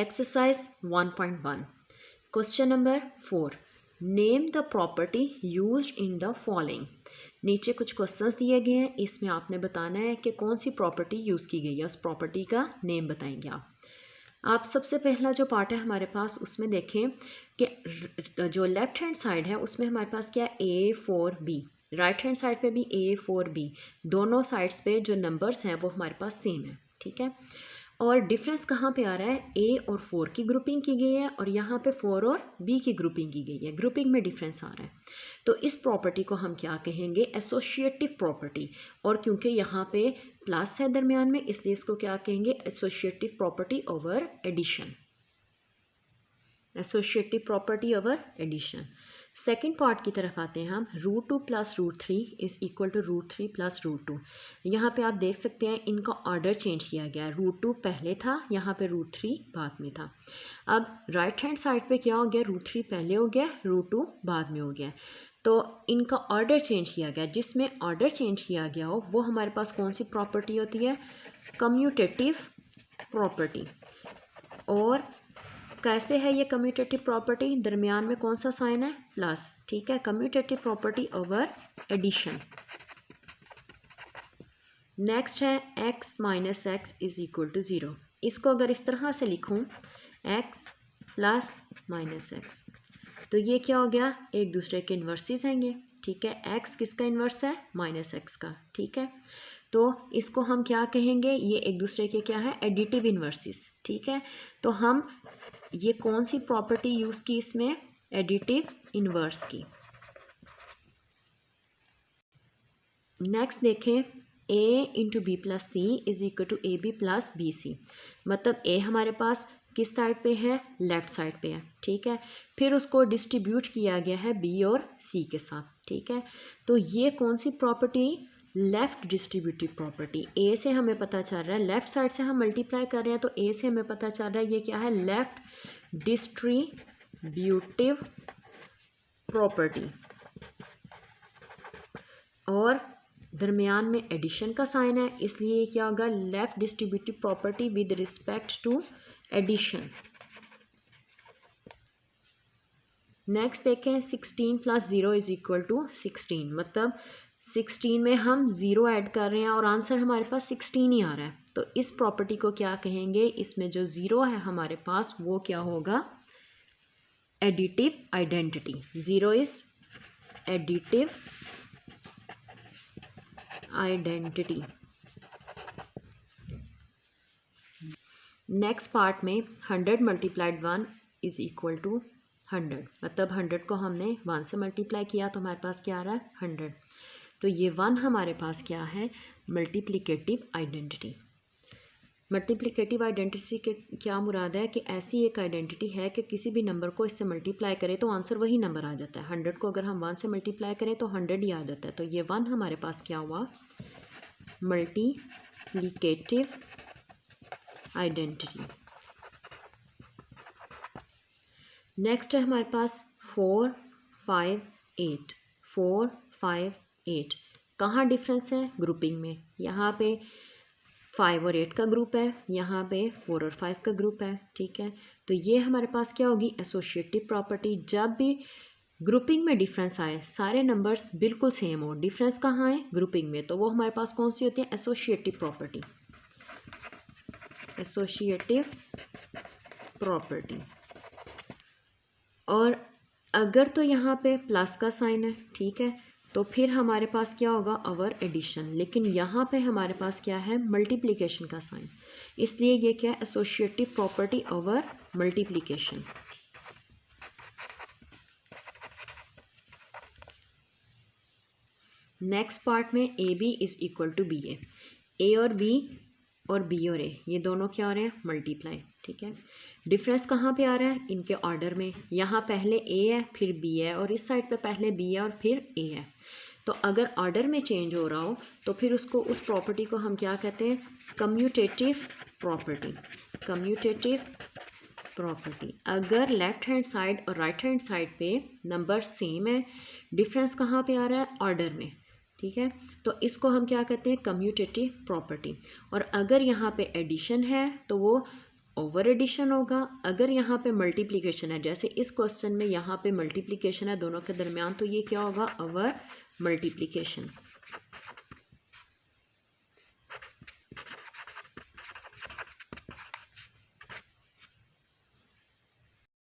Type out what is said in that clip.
Exercise 1.1 question number 4 name the property used in the following. नीचे कुछ questions दिए गए हैं, इसमें आपने बताना है कि कौन सी प्रॉपर्टी यूज़ की गई है, उस प्रॉपर्टी का नेम बताएंगे आप सबसे पहला जो पार्ट है हमारे पास उसमें देखें कि जो लेफ्ट हैंड साइड है उसमें हमारे पास क्या है A4B, राइट हैंड साइड पे भी A4B, दोनों साइड्स पे जो नंबर्स हैं वो हमारे पास सेम है। ठीक है, और डिफरेंस कहाँ पे आ रहा है, A और 4 की ग्रुपिंग की गई है और यहाँ पे 4 और B की ग्रुपिंग की गई है, ग्रुपिंग में डिफरेंस आ रहा है। तो इस प्रॉपर्टी को हम क्या कहेंगे, एसोसिएटिव प्रॉपर्टी। और क्योंकि यहाँ पे प्लस है दरमियान में, इसलिए इसको क्या कहेंगे, associative property over addition, associative property over addition. Second part की तरफ आते हैं हम, √2 + √3 इज इक्वल टू √3 + √2। यहाँ पे आप देख सकते हैं इनका ऑर्डर चेंज किया गया है, √2 पहले था, यहाँ पे √3 बाद में था। अब राइट हैंड साइड पे क्या हो गया, √3 पहले हो गया, √2 बाद में हो गया। तो इनका ऑर्डर चेंज किया गया, जिसमें ऑर्डर चेंज किया गया हो वो हमारे पास कौन सी प्रॉपर्टी होती है, कम्यूटेटिव प्रॉपर्टी। और कैसे है ये कम्यूटेटिव प्रॉपर्टी, दरमियान में कौन सा साइन है, प्लस। ठीक है, commutative property over addition. Next है x - x is equal to 0। इसको अगर इस तरह से लिखूं x + x, तो ये क्या हो गया, एक दूसरे के इन्वर्सेस हैं ये। ठीक है, x किसका इन्वर्स है, -x का। ठीक है, तो इसको हम क्या कहेंगे, ये एक दूसरे के क्या है, एडिटिव इन्वर्सेस। ठीक है, तो हम ये कौन सी प्रॉपर्टी यूज़ की इसमें, एडिटिव इन्वर्स की। नेक्स्ट देखें, a × b + c is equal to AB + BC। मतलब a हमारे पास किस साइड पे है, लेफ्ट साइड पे है। ठीक है, फिर उसको डिस्ट्रीब्यूट किया गया है b और c के साथ। ठीक है, तो ये कौन सी property, left distributive property. a से हमें पता चल रहा है, लेफ़्ट साइड से हम मल्टीप्लाई कर रहे हैं, तो a से हमें पता चल रहा है ये क्या है, लेफ़्ट डिस्ट्रीब्यूटिव प्रॉपर्टी। और दरमियान में एडिशन का साइन है, इसलिए ये क्या होगा, left distributive property with respect to addition. Next देखें, 16 + 0 इज इक्वल टू 16। मतलब 16 में हम 0 ऐड कर रहे हैं और आंसर हमारे पास 16 ही आ रहा है। तो इस प्रॉपर्टी को क्या कहेंगे, इसमें जो 0 है हमारे पास वो क्या होगा, additive identity. 0 is additive identity. Next part में 100 × 1 इज इक्वल टू 100। मतलब 100 को हमने 1 से मल्टीप्लाई किया तो हमारे पास क्या आ रहा है, 100। तो ये 1 हमारे पास क्या है, मल्टीप्लिकेटिव आइडेंटिटी। मल्टीप्लिकेटिव आइडेंटिटी के क्या मुराद है कि ऐसी एक आइडेंटिटी है कि किसी भी नंबर को इससे मल्टीप्लाई करें तो आंसर वही नंबर आ जाता है। 100 को अगर हम 1 से मल्टीप्लाई करें तो 100 ही आ जाता है। तो ये 1 हमारे पास क्या हुआ, मल्टीप्लिकेटिव आइडेंटिटी। नेक्स्ट है हमारे पास 4, 5, 8। 4, 5, 8 कहाँ डिफरेंस है, ग्रुपिंग में। यहाँ पे 5 और 8 का ग्रुप है, यहाँ पे 4 और 5 का ग्रुप है। ठीक है, तो ये हमारे पास क्या होगी, एसोसिएटिव प्रॉपर्टी। जब भी ग्रुपिंग में डिफरेंस आए, सारे नंबर्स बिल्कुल सेम हो, डिफरेंस कहाँ है, ग्रुपिंग में, तो वो हमारे पास कौन सी होती है, एसोसिएटिव प्रॉपर्टी, एसोसिएटिव प्रॉपर्टी। और अगर तो यहाँ पे प्लस का साइन है, ठीक है, तो फिर हमारे पास क्या होगा, ओवर एडिशन। लेकिन यहाँ पे हमारे पास क्या है, मल्टीप्लिकेशन का साइन, इसलिए ये क्या है, associative property over multiplication. Next part में AB is equal to BA। A और B और B और A ये दोनों क्या हो रहे हैं, मल्टीप्लाई। ठीक है, डिफरेंस कहाँ पे आ रहा है, इनके ऑर्डर में। यहाँ पहले A है फिर B है, और इस साइड पे पहले B है और फिर A है। तो अगर ऑर्डर में चेंज हो रहा हो तो फिर उसको, उस प्रॉपर्टी को हम क्या कहते हैं, कम्यूटेटिव प्रॉपर्टी, कम्यूटेटिव प्रॉपर्टी। अगर लेफ्ट हैंड साइड और राइट हैंड साइड पे नंबर सेम है, डिफरेंस कहाँ पे आ रहा है, ऑर्डर में। ठीक है, तो इसको हम क्या कहते हैं, कम्यूटेटिव प्रॉपर्टी। और अगर यहाँ पे एडिशन है तो वो ओवर एडिशन होगा। अगर यहाँ पे मल्टीप्लिकेशन है, जैसे इस क्वेश्चन में यहाँ पे मल्टीप्लिकेशन है दोनों के दरमियान, तो ये क्या होगा, ओवर मल्टीप्लिकेशन।